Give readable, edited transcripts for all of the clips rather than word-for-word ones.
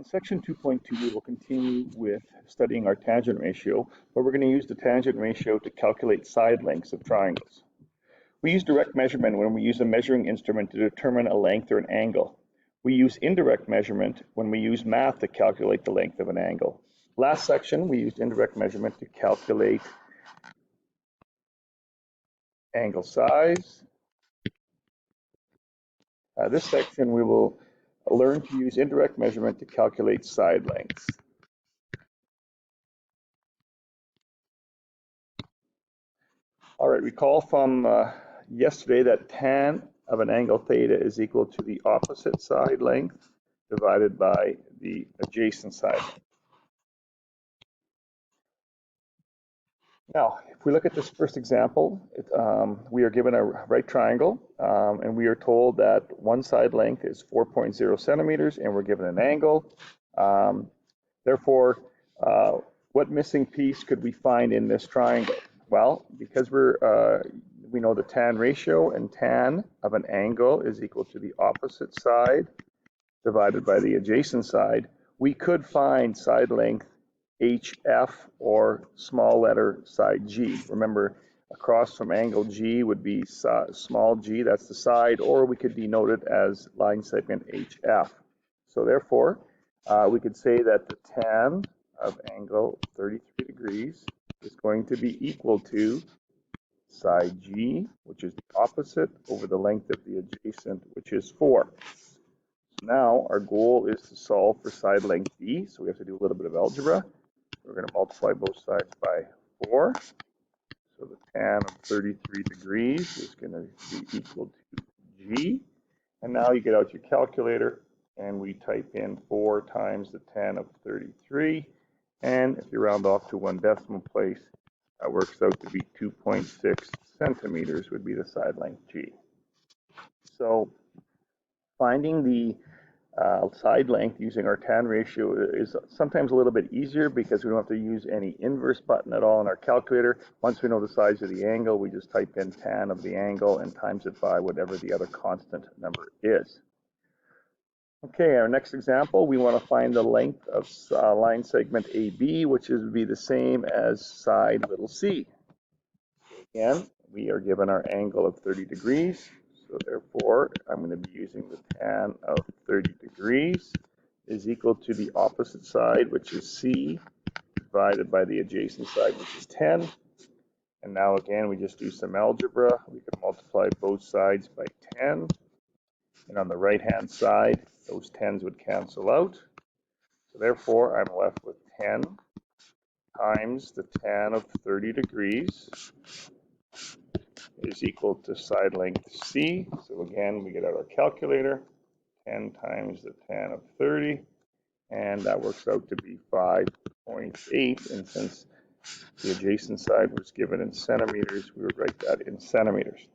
In section 2.2, we will continue with studying our tangent ratio, but we're going to use the tangent ratio to calculate side lengths of triangles. We use direct measurement when we use a measuring instrument to determine a length or an angle. We use indirect measurement when we use math to calculate the length of an angle. Last section, we used indirect measurement to calculate angle size. This section, we will learn to use indirect measurement to calculate side lengths. All right, recall from yesterday that tan of an angle theta is equal to the opposite side length divided by the adjacent side. Now, if we look at this first example, we are given a right triangle, and we are told that one side length is 4.0 centimeters, and we're given an angle. Therefore, what missing piece could we find in this triangle? Well, because we know the tan ratio, and tan of an angle is equal to the opposite side divided by the adjacent side, we could find side length HF or small letter side G. Remember, across from angle G would be small g, that's the side, or we could denote it as line segment HF. So therefore, we could say that the tan of angle 33 degrees is going to be equal to side G, which is the opposite, over the length of the adjacent, which is 4. Now, our goal is to solve for side length D, so we have to do a little bit of algebra. We're going to multiply both sides by 4. So the tan of 33 degrees is going to be equal to G. And now you get out your calculator, and we type in 4 times the tan of 33. And if you round off to one decimal place, that works out to be 2.6 centimeters would be the side length G. So finding the side length using our tan ratio is sometimes a little bit easier because we don't have to use any inverse button at all in our calculator. Once we know the size of the angle, we just type in tan of the angle and times it by whatever the other constant number is. Okay, our next example, we want to find the length of line segment AB, which would be the same as side little c. Again, we are given our angle of 30 degrees. So therefore, I'm going to be using the tan of 30 degrees is equal to the opposite side, which is C, divided by the adjacent side, which is 10. And now again, we just do some algebra. We can multiply both sides by 10. And on the right-hand side, those 10s would cancel out. So therefore, I'm left with 10 times the tan of 30 degrees is equal to side length C. So again, we get out our calculator, 10 times the tan of 30, and that works out to be 5.8. And since the adjacent side was given in centimeters, we would write that in centimeters.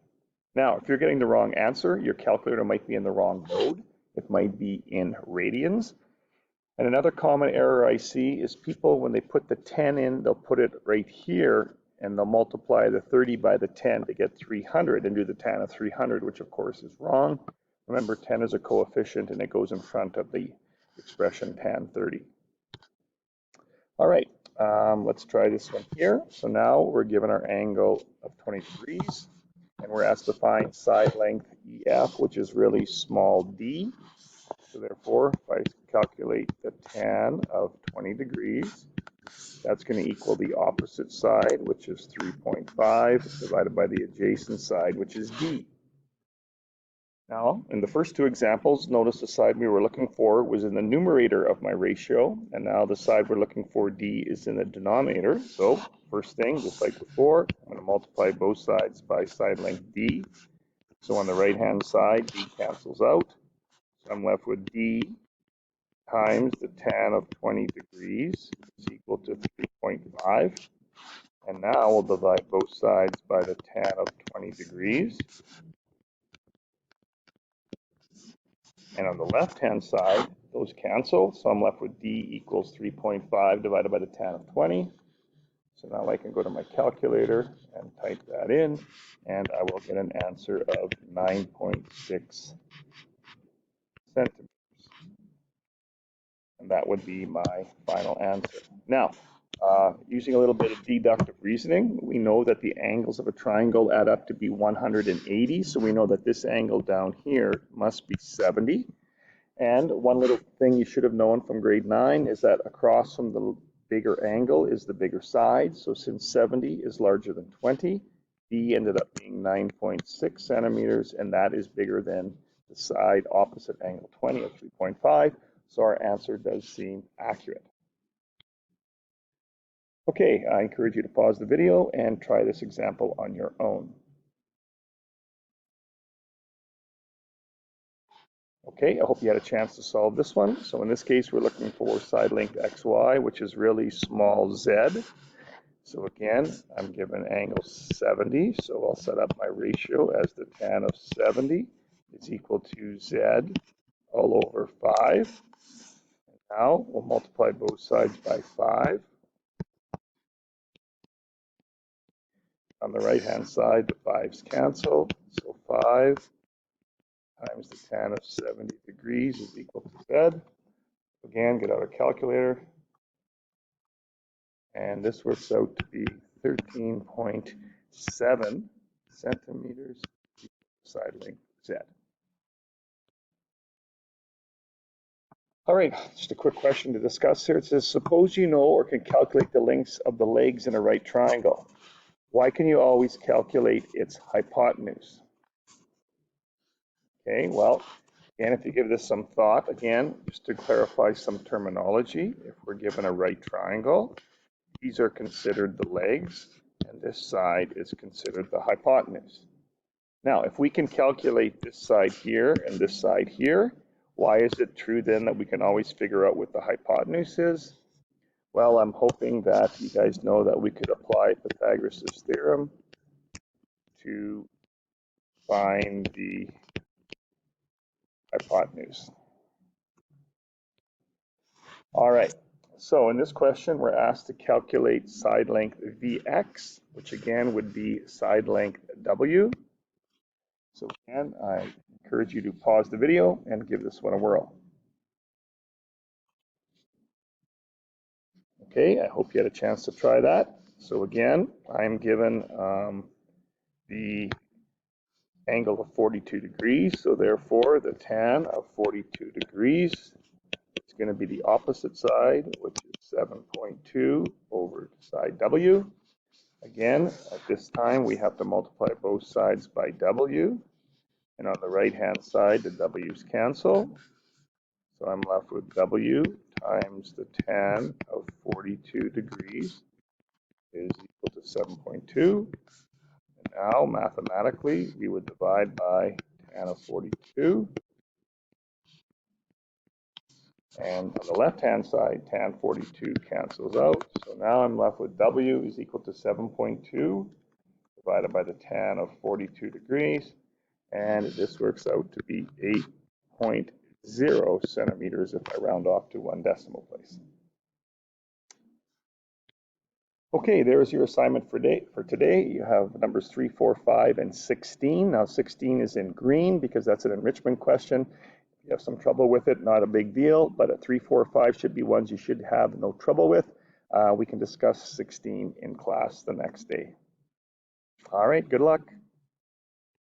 Now, if you're getting the wrong answer, your calculator might be in the wrong mode. It might be in radians. And another common error I see is people, when they put the 10 in, they'll put it right here, and they'll multiply the 30 by the 10 to get 300 and do the tan of 300, which of course is wrong. Remember, 10 is a coefficient and it goes in front of the expression tan 30. All right, let's try this one here. So now we're given our angle of 20 degrees, and we're asked to find side length EF, which is really small d. So therefore, if I calculate the tan of 20 degrees, that's going to equal the opposite side, which is 3.5, divided by the adjacent side, which is D. Now, in the first two examples, notice the side we were looking for was in the numerator of my ratio, and now the side we're looking for, D, is in the denominator. So first thing, just like before, I'm going to multiply both sides by side length D. So on the right-hand side, D cancels out. So I'm left with D times the tan of 20 degrees is equal to 3.5. And now we'll divide both sides by the tan of 20 degrees. And on the left-hand side, those cancel. So I'm left with D equals 3.5 divided by the tan of 20. So now I can go to my calculator and type that in, and I will get an answer of 9.6 centimeters. And that that would be my final answer. Now, using a little bit of deductive reasoning, we know that the angles of a triangle add up to be 180. So we know that this angle down here must be 70. And one little thing you should have known from grade 9 is that across from the bigger angle is the bigger side. So since 70 is larger than 20, B ended up being 9.6 centimeters, and that is bigger than the side opposite angle 20 of 3.5. So our answer does seem accurate. Okay, I encourage you to pause the video and try this example on your own. Okay, I hope you had a chance to solve this one. So in this case, we're looking for side length XY, which is really small z. So again, I'm given angle 70, so I'll set up my ratio as the tan of 70 is equal to z all over 5. And now we'll multiply both sides by 5. On the right-hand side, the 5's cancel, so 5 times the tan of 70 degrees is equal to z. Again, get out a calculator. And this works out to be 13.7 centimeters side length z. All right, just a quick question to discuss here. It says, suppose you know or can calculate the lengths of the legs in a right triangle. Why can you always calculate its hypotenuse? Okay, well, again, if you give this some thought, again, just to clarify some terminology, if we're given a right triangle, these are considered the legs, and this side is considered the hypotenuse. Now, if we can calculate this side here and this side here, why is it true then that we can always figure out what the hypotenuse is? Well, I'm hoping that you guys know that we could apply Pythagoras' theorem to find the hypotenuse. All right, so in this question, we're asked to calculate side length Vx, which again would be side length W. So again, I encourage you to pause the video and give this one a whirl. Okay, I hope you had a chance to try that. So again, I'm given the angle of 42 degrees. So therefore, the tan of 42 degrees is going to be the opposite side, which is 7.2 over side W. Again, at this time, we have to multiply both sides by W. And on the right-hand side, the W's cancel. So I'm left with W times the tan of 42 degrees is equal to 7.2. And now, mathematically, we would divide by tan of 42. And on the left-hand side, tan 42 cancels out. So now I'm left with W is equal to 7.2 divided by the tan of 42 degrees. And this works out to be 8.0 centimeters if I round off to one decimal place. Okay, there's your assignment for today. You have numbers 3, 4, 5, and 16. Now 16 is in green because that's an enrichment question. If you have some trouble with it, not a big deal, but at 3, 4, 5 should be ones you should have no trouble with. We can discuss 16 in class the next day. All right, good luck.